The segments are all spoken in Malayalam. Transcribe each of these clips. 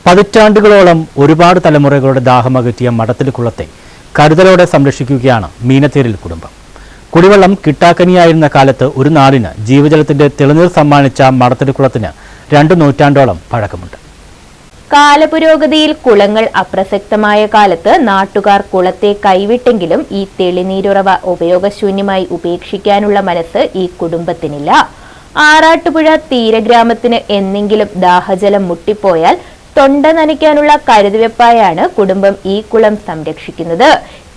പതിറ്റാണ്ടുകളോളം ഒരുപാട് തലമുറകളുടെ ദാഹമകറ്റിയ മഠത്തിൽ കുളത്തെ കരുതലോടെ സംരക്ഷിക്കുകയാണ് മീനത്തേരിൽ കുടുംബം. കുടിവെള്ളം കിട്ടാക്കനിയായിരുന്ന കാലത്ത് ഒരു നാടിന് ജീവജലത്തിന്റെ തെളിനീർ സമ്മാനിച്ച മഠത്തിൽ കുളത്തിന് 2 നൂറ്റാണ്ടോളം പഴക്കമുണ്ട്. കാലപുരോഗതിയിൽ കുളങ്ങൾ അപ്രസക്തമായ കാലത്ത് നാട്ടുകാർ കുളത്തെ കൈവിട്ടെങ്കിലും ഈ തെളിനീരുറവ ഉപയോഗശൂന്യമായി ഉപേക്ഷിക്കാനുള്ള മനസ്സ് ഈ കുടുംബത്തിനില്ല. ആറാട്ടുപുഴ തീരഗ്രാമത്തിന് എന്നെങ്കിലും ദാഹജലം മുട്ടിപ്പോയാൽ തൊണ്ട നനയ്ക്കാനുള്ള കരുതുവെപ്പായാണ് കുടുംബം ഈ കുളം സംരക്ഷിക്കുന്നത്.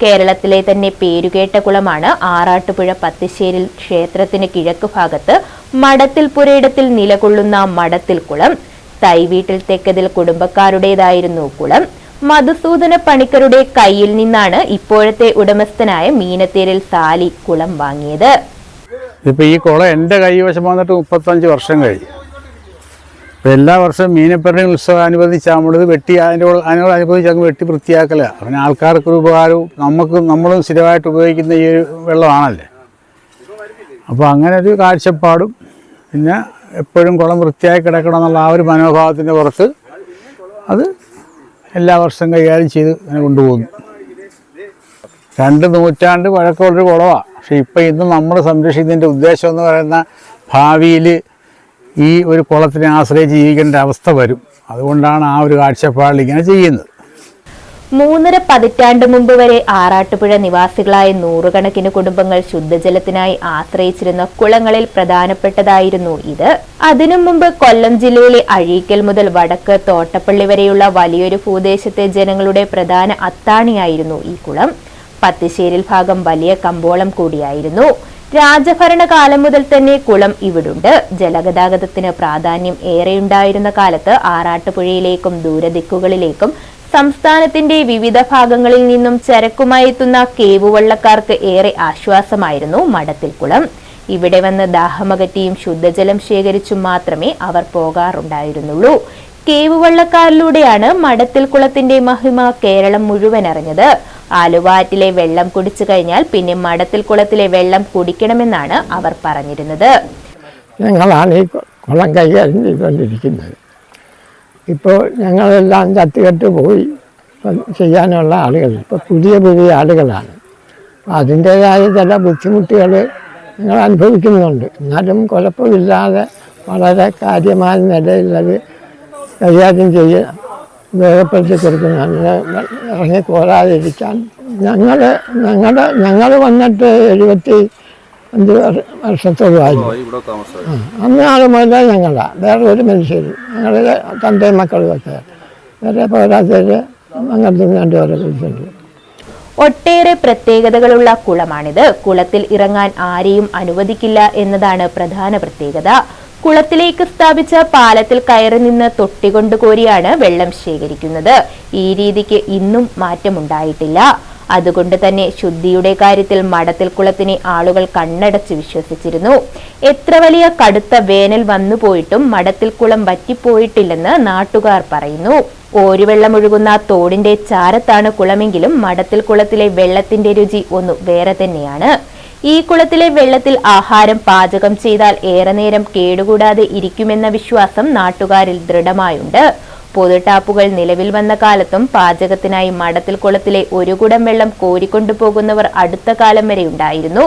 കേരളത്തിലെ തന്നെ പേരുകേട്ട കുളമാണ് ആറാട്ടുപുഴ പത്തിശ്ശേരിൽ ക്ഷേത്രത്തിന് കിഴക്ക് ഭാഗത്ത് മഠത്തിൽ പുരയിടത്തിൽ നിലകൊള്ളുന്ന മഠത്തിൽ കുളം. തൈവീട്ടിൽ തെക്കതിൽ കുടുംബക്കാരുടേതായിരുന്നു കുളം. മധുസൂദന പണിക്കരുടെ കയ്യിൽ നിന്നാണ് ഇപ്പോഴത്തെ ഉടമസ്ഥനായ മീനത്തേരിൽ സാലി കുളം വാങ്ങിയത്. ഇപ്പൊ ഈ കുളം എൻ്റെ കൈവശം വന്നിട്ട് 35 വർഷം കഴിഞ്ഞു. ഇപ്പം എല്ലാ വർഷവും മീനപ്പരണി ഉത്സവം അനുബന്ധിച്ച് നമ്മളിത് അതിനോടനുബന്ധിച്ച് അങ്ങ് വെട്ടി വൃത്തിയാക്കല. പിന്നെ ആൾക്കാർക്കൊരു ഉപകാരവും നമ്മളും സ്ഥിരമായിട്ട് ഉപയോഗിക്കുന്ന ഈ ഒരു വെള്ളമാണല്ലേ. അപ്പോൾ അങ്ങനെ ഒരു കാഴ്ചപ്പാടും പിന്നെ എപ്പോഴും കുളം വൃത്തിയായി കിടക്കണം എന്നുള്ള ആ ഒരു മനോഭാവത്തിൻ്റെ പുറത്ത് അത് എല്ലാ വർഷവും കൈകാര്യം ചെയ്ത് അങ്ങനെ കൊണ്ടുപോകുന്നു. 2 നൂറ്റാണ്ട് പഴക്കമുള്ളൊരു കുളമാണ്. പക്ഷേ ഇപ്പം ഇന്ന് നമ്മൾ സംരക്ഷിക്കുന്നതിൻ്റെ ഉദ്ദേശം എന്ന് പറയുന്ന ഭാവിയിൽ ഈ ഒരു കുളത്തിനെ ആശ്രയിച്ച് ജീവിക്കേണ്ട അവസ്ഥ വരും. അതുകൊണ്ടാണ് ആ ഒരു കാഴ്ചപ്പാടിൽ ഇങ്ങനെ ചെയ്യുന്നത്. 3.5 പതിറ്റാണ്ട് മുമ്പ് വരെ ആറാട്ടുപുഴ നിവാസികളായ നൂറുകണക്കിന് കുടുംബങ്ങൾ ശുദ്ധജലത്തിനായി ആശ്രയിച്ചിരുന്ന കുളങ്ങളിൽ പ്രധാനപ്പെട്ടതായിരുന്നു ഇത്. അതിനു മുമ്പ് കൊല്ലം ജില്ലയിലെ അഴീക്കൽ മുതൽ വടക്ക് തോട്ടപ്പള്ളി വരെയുള്ള വലിയൊരു ഭൂദേശത്തെ ജനങ്ങളുടെ പ്രധാന അത്താണിയായിരുന്നു ഈ കുളം. പത്തിശ്ശേരിൽ ഭാഗം വലിയ കമ്പോളം കൂടിയായിരുന്നു. രാജഭരണകാലം മുതൽ തന്നെ കുളം ഇവിടുണ്ട്. ജലഗതാഗതത്തിന് പ്രാധാന്യം ഏറെയുണ്ടായിരുന്ന കാലത്ത് ആറാട്ടുപുഴയിലേക്കും ദൂരദിക്കുകളിലേക്കും സംസ്ഥാനത്തിന്റെ വിവിധ ഭാഗങ്ങളിൽ നിന്നും ചരക്കുമായി എത്തുന്ന കേവുവള്ളക്കാർക്ക് ഏറെ ആശ്വാസമായിരുന്നു മഠത്തിൽ കുളം. ഇവിടെ വന്ന് ദാഹമകറ്റിയും ശുദ്ധജലം ശേഖരിച്ചും മാത്രമേ അവർ പോകാറുണ്ടായിരുന്നുള്ളൂ. കേവുവള്ളക്കാരിലൂടെയാണ് മഠത്തിൽ കുളത്തിന്റെ മഹിമ കേരളം മുഴുവൻ അറിഞ്ഞത്. ആലുവാറ്റിലെ വെള്ളം കുടിച്ചു കഴിഞ്ഞാൽ പിന്നെ മഠത്തിൽ കുളത്തിലെ വെള്ളം കുടിക്കണമെന്നാണ് അവർ പറഞ്ഞിരുന്നത്. ഞങ്ങളാണ് ഈ കുളം കൈകാര്യം ചെയ്തുകൊണ്ടിരിക്കുന്നത്. ഇപ്പോൾ ഞങ്ങളെല്ലാം ചത്തുകെട്ട് പോയി ചെയ്യാനുള്ള ആളുകൾ ഇപ്പോൾ പുതിയ ആളുകളാണ്. അതിൻ്റേതായ ചില ബുദ്ധിമുട്ടുകൾ ഞങ്ങൾ അനുഭവിക്കുന്നുണ്ട്. എന്നാലും കുഴപ്പമില്ലാതെ വളരെ കാര്യമായ നിലയിലത് കൈകാര്യം ചെയ്യാൻ ഉപയോഗപ്പെടുത്തി കൊടുക്കുന്നതാണ്. ഇറങ്ങി പോരാതിരിക്കാൻ ഞങ്ങൾ വന്നിട്ട് 75 വർഷത്തോളമായി. അന്ന് ആൾ മുതലേ ഞങ്ങളാണ്. വേറെ ഒരു മനുഷ്യരും ഞങ്ങളുടെ തൻ്റെ മക്കളുമൊക്കെ വേറെ പോരാത്തവർ അങ്ങനത്തെ 2 പേരെ കുറിച്ചുണ്ട്. ഒട്ടേറെ പ്രത്യേകതകളുള്ള കുളമാണിത്. കുളത്തിൽ ഇറങ്ങാൻ ആരെയും അനുവദിക്കില്ല എന്നതാണ് പ്രധാന പ്രത്യേകത. കുളത്തിലേക്ക് സ്ഥാപിച്ച പാലത്തിൽ കയറി നിന്ന് തൊട്ടികൊണ്ട് കോരിയാണ് വെള്ളം ശേഖരിക്കുന്നത്. ഈ രീതിക്ക് ഇന്നും മാറ്റമുണ്ടായിട്ടില്ല. അതുകൊണ്ട് തന്നെ ശുദ്ധിയുടെ കാര്യത്തിൽ മഠത്തിൽ കുളത്തിനെ ആളുകൾ കണ്ണടച്ച് വിശ്വസിച്ചിരുന്നു. എത്ര വലിയ കടുത്ത വേനൽ വന്നുപോയിട്ടും മഠത്തിൽ കുളം വറ്റിപ്പോയിട്ടില്ലെന്ന് നാട്ടുകാർ പറയുന്നു. ഓരുവെള്ളം ഒഴുകുന്ന തോടിന്റെ ചാരത്താണ് കുളമെങ്കിലും മഠത്തിൽ കുളത്തിലെ വെള്ളത്തിന്റെ രുചി ഒന്ന് വേറെ തന്നെയാണ്. ഈ കുളത്തിലെ വെള്ളത്തിൽ ആഹാരം പാചകം ചെയ്താൽ ഏറെ നേരം കേടുകൂടാതെ ഇരിക്കുമെന്ന വിശ്വാസം നാട്ടുകാരിൽ ദൃഢമായുണ്ട്. പൊതുടാപ്പുകൾ നിലവിൽ വന്ന കാലത്തും പാചകത്തിനായി മഠത്തിൽ കുളത്തിലെ ഒരു കുടം വെള്ളം കോരിക്കൊണ്ടുപോകുന്നവർ അടുത്ത കാലം വരെ ഉണ്ടായിരുന്നു.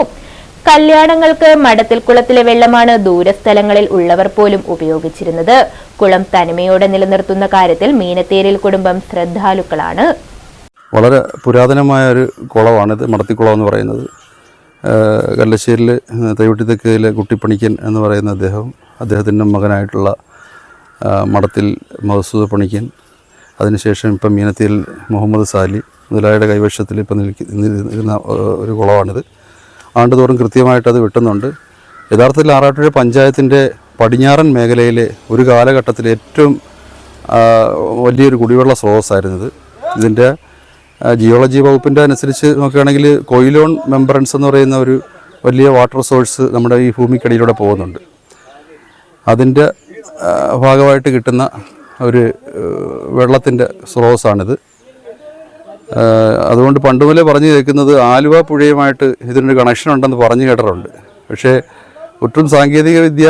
കല്യാണങ്ങൾക്ക് മഠത്തിൽ കുളത്തിലെ വെള്ളമാണ് ദൂരസ്ഥലങ്ങളിൽ ഉള്ളവർ പോലും ഉപയോഗിച്ചിരുന്നത്. കുളം തനിമയോടെ നിലനിർത്തുന്ന കാര്യത്തിൽ മീനത്തേരിൽ കുടുംബം ശ്രദ്ധാലുക്കളാണ്. വളരെ പുരാതനമായ ഒരു കുളമാണിത്, മഠത്തിക്കുളം എന്ന് പറയുന്നത്. കല്ലശ്ശേരിയിൽ തൈവട്ടി തെക്കയിലെ കുട്ടിപ്പണിക്കൻ എന്ന് പറയുന്ന അദ്ദേഹത്തിൻ്റെ മകനായിട്ടുള്ള മഠത്തിൽ മധുസൂദന പണിക്കൻ, അതിനുശേഷം ഇപ്പം മീനത്തേരിൽ മുഹമ്മദ് സാലി മുതലാളിയുടെ കൈവശത്തിൽ ഇപ്പം നിൽക്കുന്ന ഒരു കുളമാണിത്. ആണ്ടുതോറും കൃത്യമായിട്ടത് വെട്ടുന്നുണ്ട്. യഥാർത്ഥത്തിൽ ആറാട്ടുപുഴ പഞ്ചായത്തിൻ്റെ പടിഞ്ഞാറൻ മേഖലയിലെ ഒരു കാലഘട്ടത്തിൽ ഏറ്റവും വലിയൊരു കുടിവെള്ള സ്രോതസ്സായിരുന്നത്. ഇതിൻ്റെ ജിയോളജി വകുപ്പിൻ്റെ അനുസരിച്ച് നോക്കുകയാണെങ്കിൽ കൊയിലോൺ മെമ്പറൻസ് എന്ന് പറയുന്ന ഒരു വലിയ വാട്ടർ സോഴ്സ് നമ്മുടെ ഈ ഭൂമിക്കടിയിലൂടെ പോകുന്നുണ്ട്. അതിൻ്റെ ഭാഗമായിട്ട് കിട്ടുന്ന ഒരു വെള്ളത്തിൻ്റെ സ്രോതസ്സാണിത്. അതുകൊണ്ട് പണ്ട് മുതലേ പറഞ്ഞു കേൾക്കുന്നത് ആലുവ പുഴയുമായിട്ട് ഇതിനൊരു കണക്ഷൻ ഉണ്ടെന്ന് പറഞ്ഞു കേട്ടിട്ടുണ്ട്. പക്ഷേ ഒട്ടും സാങ്കേതിക വിദ്യ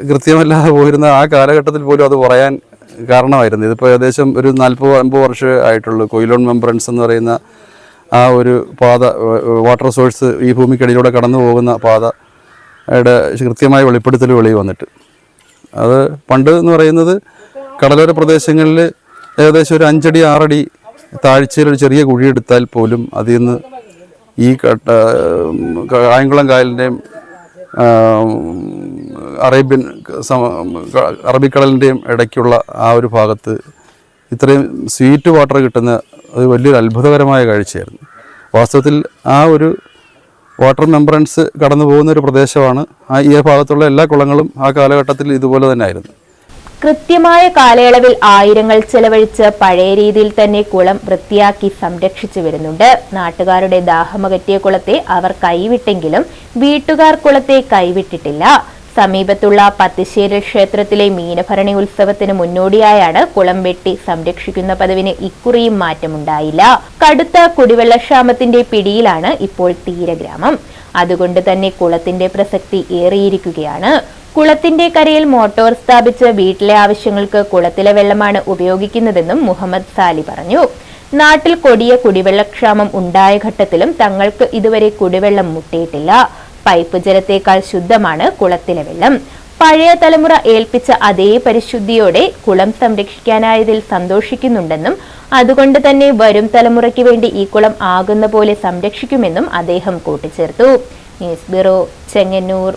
കൃത്യമല്ലാതെ പോയിരുന്ന ആ കാലഘട്ടത്തിൽ പോലും അത് പറയാൻ കാരണമായിരുന്നു. ഇതിപ്പോൾ ഏകദേശം ഒരു 40-50 വർഷമേ ആയിട്ടുള്ളൂ. കൊയിലോൺ മെമ്പറൻസ് എന്ന് പറയുന്ന ആ ഒരു പാത, വാട്ടർ സോഴ്സ് ഈ ഭൂമിക്കടിയിലൂടെ കടന്നു പോകുന്ന പാതയുടെ കൃത്യമായ വെളിപ്പെടുത്തൽ വെളിയിൽ വന്നിട്ട്. അത് പണ്ട് എന്ന് പറയുന്നത് കടലോര പ്രദേശങ്ങളിൽ ഏകദേശം ഒരു 5 അടി 6 അടി താഴ്ചയിൽ ഒരു ചെറിയ കുഴിയെടുത്താൽ പോലും അതിൽ നിന്ന് ഈ കായംകുളം കായലിൻ്റെയും അറബിക്കടലിൻ്റെയും ഇടയ്ക്കുള്ള ആ ഒരു ഭാഗത്ത് ഇത്രയും സ്വീറ്റ് വാട്ടർ കിട്ടുന്ന അത് വലിയൊരു അത്ഭുതകരമായ കാഴ്ചയായിരുന്നു. വാസ്തവത്തിൽ ആ ഒരു വാട്ടർ മെമ്പറൻസ് കടന്നു പോകുന്ന ഒരു പ്രദേശമാണ്. ഈ ഭാഗത്തുള്ള എല്ലാ കുളങ്ങളും ആ കാലഘട്ടത്തിൽ ഇതുപോലെ തന്നെ ആയിരുന്നു. കൃത്യമായ കാലയളവിൽ ആയിരങ്ങൾ ചെലവഴിച്ച് പഴയ രീതിയിൽ തന്നെ കുളം വൃത്തിയാക്കി സംരക്ഷിച്ചു വരുന്നുണ്ട്. നാട്ടുകാരുടെ ദാഹമകറ്റിയ കുളത്തെ അവർ കൈവിട്ടെങ്കിലും വീട്ടുകാർ കുളത്തെ കൈവിട്ടിട്ടില്ല. സമീപത്തുള്ള പത്തിശ്ശേരി ക്ഷേത്രത്തിലെ മീനഭരണി ഉത്സവത്തിന് മുന്നോടിയായാണ് കുളം വെട്ടി സംരക്ഷിക്കുന്ന പതിവിന് ഇക്കുറിയും മാറ്റമുണ്ടായില്ല. കടുത്ത കുടിവെള്ളക്ഷാമത്തിന്റെ പിടിയിലാണ് ഇപ്പോൾ തീരഗ്രാമം. അതുകൊണ്ട് തന്നെ കുളത്തിന്റെ പ്രസക്തി ഏറിയിരിക്കുകയാണ്. കുളത്തിന്റെ കരയിൽ മോട്ടോർ സ്ഥാപിച്ച് വീട്ടിലെ ആവശ്യങ്ങൾക്ക് കുളത്തിലെ വെള്ളമാണ് ഉപയോഗിക്കുന്നതെന്നും മുഹമ്മദ് സാലി പറഞ്ഞു. നാട്ടിൽ കൊടിയ കുടിവെള്ളക്ഷാമം ഉണ്ടായ ഘട്ടത്തിലും തങ്ങൾക്ക് ഇതുവരെ കുടിവെള്ളം മുട്ടിയിട്ടില്ല. പൈപ്പ് ജലത്തേക്കാൾ ശുദ്ധമാണ് കുളത്തിലെ വെള്ളം. പഴയ തലമുറ ഏൽപ്പിച്ച അതേ പരിശുദ്ധിയോടെ കുളം സംരക്ഷിക്കാനായതിൽ സന്തോഷിക്കുന്നുണ്ടെന്നും അതുകൊണ്ട് തന്നെ വരും തലമുറയ്ക്ക് വേണ്ടി ഈ കുളം ആകുന്ന പോലെ സംരക്ഷിക്കുമെന്നും അദ്ദേഹം കൂട്ടിച്ചേർത്തു. News bureau, Chengannur.